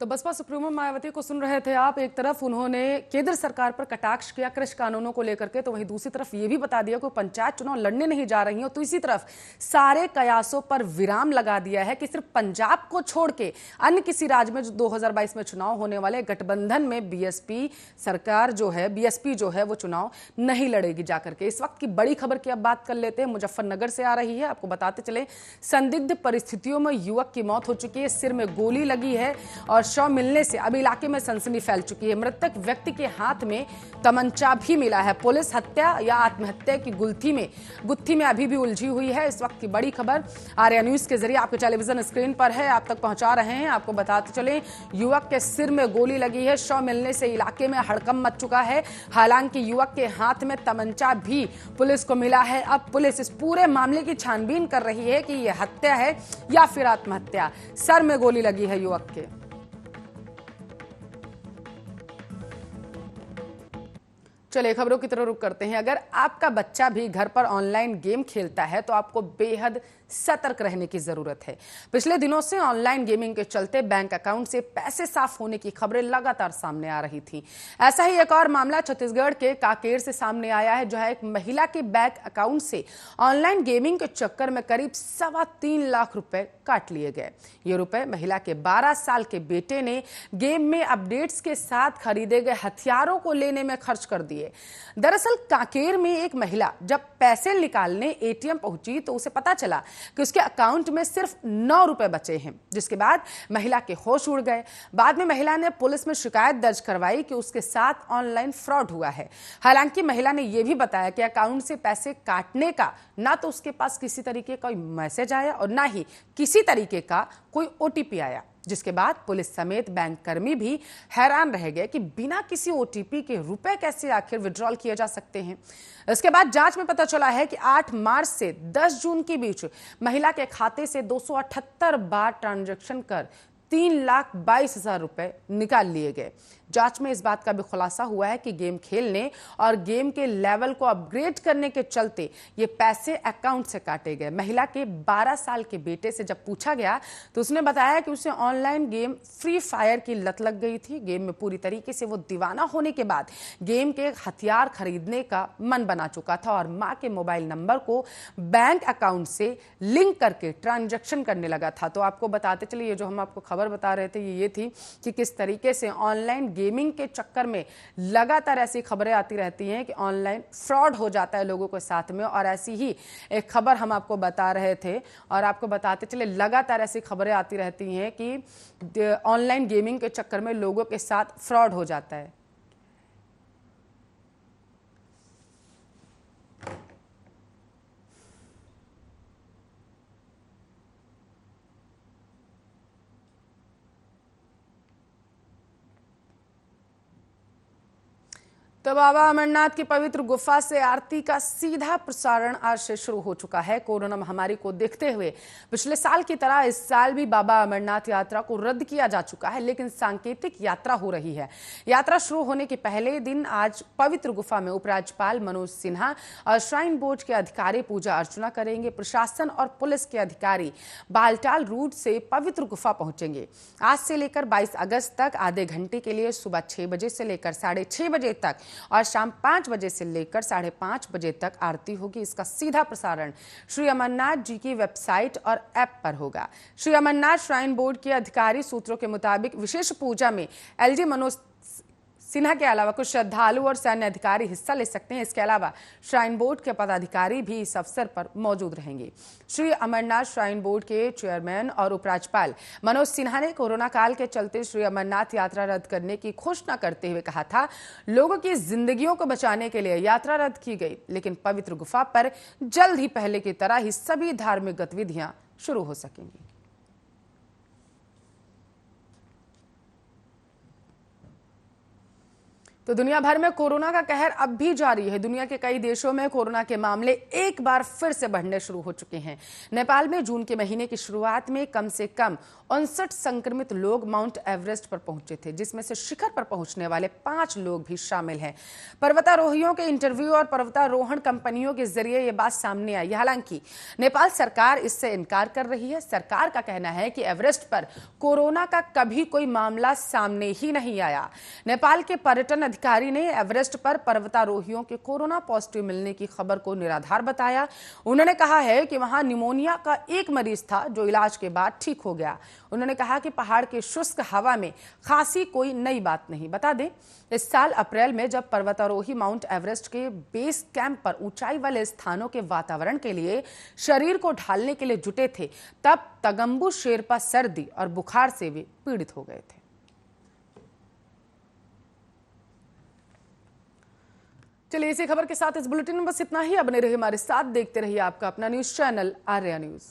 तो बसपा सुप्रीमो मायावती को सुन रहे थे आप। एक तरफ उन्होंने केंद्र सरकार पर कटाक्ष किया कृषि कानूनों को लेकर के, तो वहीं दूसरी तरफ ये भी बता दिया कि पंचायत चुनाव लड़ने नहीं जा रही हो। तो इसी तरफ सारे कयासों पर विराम लगा दिया है कि सिर्फ पंजाब को छोड़ के अन्य किसी राज्य में जो 2022 में चुनाव होने वाले गठबंधन में बीएसपी सरकार जो है, बीएसपी जो है वो चुनाव नहीं लड़ेगी जाकर के। इस वक्त की बड़ी खबर की अब बात कर लेते हैं, मुजफ्फरनगर से आ रही है। आपको बताते चले, संदिग्ध परिस्थितियों में युवक की मौत हो चुकी है, सिर में गोली लगी है और शव मिलने से अब इलाके में सनसनी फैल चुकी है। मृतक व्यक्ति के हाथ में तमंचा भी मिला है। पुलिस हत्या या आत्महत्या की गुत्थी में अभी भी उलझी हुई है। इस वक्त की बड़ी खबर आर्या न्यूज के जरिए आपके टेलीविजन स्क्रीन पर है, आप तक पहुंचा रहे हैं। आपको बताते चले, युवक के सिर में गोली लगी है, शव मिलने से इलाके में हड़कंप मच चुका है। हालांकि युवक के हाथ में तमंचा भी पुलिस को मिला है। अब पुलिस इस पूरे मामले की छानबीन कर रही है कि यह हत्या है या फिर आत्महत्या। सर में गोली लगी है युवक के। चलिए खबरों की तरफ रुख करते हैं। अगर आपका बच्चा भी घर पर ऑनलाइन गेम खेलता है तो आपको बेहद सतर्क रहने की जरूरत है। पिछले दिनों से ऑनलाइन गेमिंग के चलते बैंक अकाउंट से पैसे साफ होने की खबरें लगातार सामने आ रही थी। ऐसा ही एक और मामला छत्तीसगढ़ के कांकेर से सामने आया है, जहां एक महिला के बैंक अकाउंट से ऑनलाइन गेमिंग के चक्कर में करीब 3.25 लाख रुपए काट लिए गए। ये रुपए महिला के 12 साल के बेटे ने गेम में अपडेट्स के साथ खरीदे गए हथियारों को लेने में खर्च कर दिए। दरअसल कांकेर में एक महिला जब पैसे निकालने एटीएम पहुंची तो उसे पता चला कि उसके अकाउंट में सिर्फ 9 रुपए बचे हैं, जिसके बाद महिला के होश उड़ गए। बाद में महिला ने पुलिस में शिकायत दर्ज करवाई कि उसके साथ ऑनलाइन फ्रॉड हुआ है। हालांकि महिला ने यह भी बताया कि अकाउंट से पैसे काटने का ना तो उसके पास किसी तरीके का मैसेज आया और ना ही किसी तरीके का कोई ओटीपी आया, जिसके बाद पुलिस समेत बैंक कर्मी भी हैरान रह गए कि बिना किसी ओटीपी के रुपए कैसे आखिर विड्रॉल किए जा सकते हैं। इसके बाद जांच में पता चला है कि 8 मार्च से 10 जून के बीच महिला के खाते से 278 बार ट्रांजैक्शन कर 3,22,000 रुपए निकाल लिए गए। जांच में इस बात का भी खुलासा हुआ है कि गेम खेलने और गेम के लेवल को अपग्रेड करने के चलते ये पैसे अकाउंट से काटे गए। महिला के 12 साल के बेटे से जब पूछा गया तो उसने बताया कि उसे ऑनलाइन गेम फ्री फायर की लत लग गई थी। गेम में पूरी तरीके से वो दीवाना होने के बाद गेम के हथियार खरीदने का मन बना चुका था और मां के मोबाइल नंबर को बैंक अकाउंट से लिंक करके ट्रांजैक्शन करने लगा था। तो आपको बताते चलिए, ये जो हम आपको खबर बता रहे थे ये थी कि किस तरीके से ऑनलाइन गेमिंग के चक्कर में लगातार ऐसी खबरें आती रहती हैं कि ऑनलाइन फ्रॉड हो जाता है लोगों के साथ में। और ऐसी ही एक खबर हम आपको बता रहे थे और आपको बताते चले, लगातार ऐसी खबरें आती रहती हैं कि ऑनलाइन गेमिंग के चक्कर में लोगों के साथ फ्रॉड हो जाता है। तो बाबा अमरनाथ की पवित्र गुफा से आरती का सीधा प्रसारण आज से शुरू हो चुका है। कोरोना महामारी को देखते हुए पिछले साल की तरह इस साल भी बाबा अमरनाथ यात्रा को रद्द किया जा चुका है, लेकिन सांकेतिक यात्रा हो रही है। यात्रा शुरू होने के पहले दिन आज पवित्र गुफा में उपराज्यपाल मनोज सिन्हा और श्राइन बोर्ड के अधिकारी पूजा अर्चना करेंगे। प्रशासन और पुलिस के अधिकारी बालटाल रूट से पवित्र गुफा पहुंचेंगे। आज से लेकर 22 अगस्त तक आधे घंटे के लिए सुबह 6 बजे से लेकर 6:30 बजे तक और शाम 5 बजे से लेकर 5:30 बजे तक आरती होगी। इसका सीधा प्रसारण श्री अमरनाथ जी की वेबसाइट और ऐप पर होगा। श्री अमरनाथ श्राइन बोर्ड के अधिकारी सूत्रों के मुताबिक विशेष पूजा में एलजी मनोज सिन्हा के अलावा कुछ श्रद्धालु और सैन्य अधिकारी हिस्सा ले सकते हैं। इसके अलावा श्राइन बोर्ड के पदाधिकारी भी इस अवसर पर मौजूद रहेंगे। श्री अमरनाथ श्राइन बोर्ड के चेयरमैन और उपराज्यपाल मनोज सिन्हा ने कोरोना काल के चलते श्री अमरनाथ यात्रा रद्द करने की घोषणा करते हुए कहा था, लोगों की जिंदगियों को बचाने के लिए यात्रा रद्द की गई, लेकिन पवित्र गुफा पर जल्द ही पहले की तरह ही सभी धार्मिक गतिविधियां शुरू हो सकेंगी। तो दुनिया भर में कोरोना का कहर अब भी जारी है। दुनिया के कई देशों में कोरोना के मामले एक बार फिर से बढ़ने शुरू हो चुके हैं। नेपाल में जून के महीने की शुरुआत में कम से कम 59 संक्रमित लोग माउंट एवरेस्ट पर पहुंचे थे, जिसमें से शिखर पर पहुंचने वाले 5 लोग भी शामिल हैं। पर्वतारोहियों के इंटरव्यू और पर्वतारोहण कंपनियों के जरिए ये बात सामने आई। हालांकि नेपाल सरकार इससे इनकार कर रही है। सरकार का कहना है कि एवरेस्ट पर कोरोना का कभी कोई मामला सामने ही नहीं आया। नेपाल के पर्यटन अधिकारी ने एवरेस्ट पर पर्वतारोहियों के कोरोना पॉजिटिव मिलने की खबर को निराधार बताया। उन्होंने कहा है कि वहां निमोनिया का एक मरीज था जो इलाज के बाद ठीक हो गया। उन्होंने कहा कि पहाड़ के शुष्क हवा में खांसी कोई नई बात नहीं। बता दें, इस साल अप्रैल में जब पर्वतारोही माउंट एवरेस्ट के बेस कैंप पर ऊंचाई वाले स्थानों के वातावरण के लिए शरीर को ढालने के लिए जुटे थे, तब तगम्बू शेरपा सर्दी और बुखार से वे पीड़ित हो गए थे। चलिए, इसी खबर के साथ इस बुलेटिन में बस इतना ही। अब बने रहिए हमारे साथ, देखते रहिए आपका अपना न्यूज चैनल आर्या न्यूज।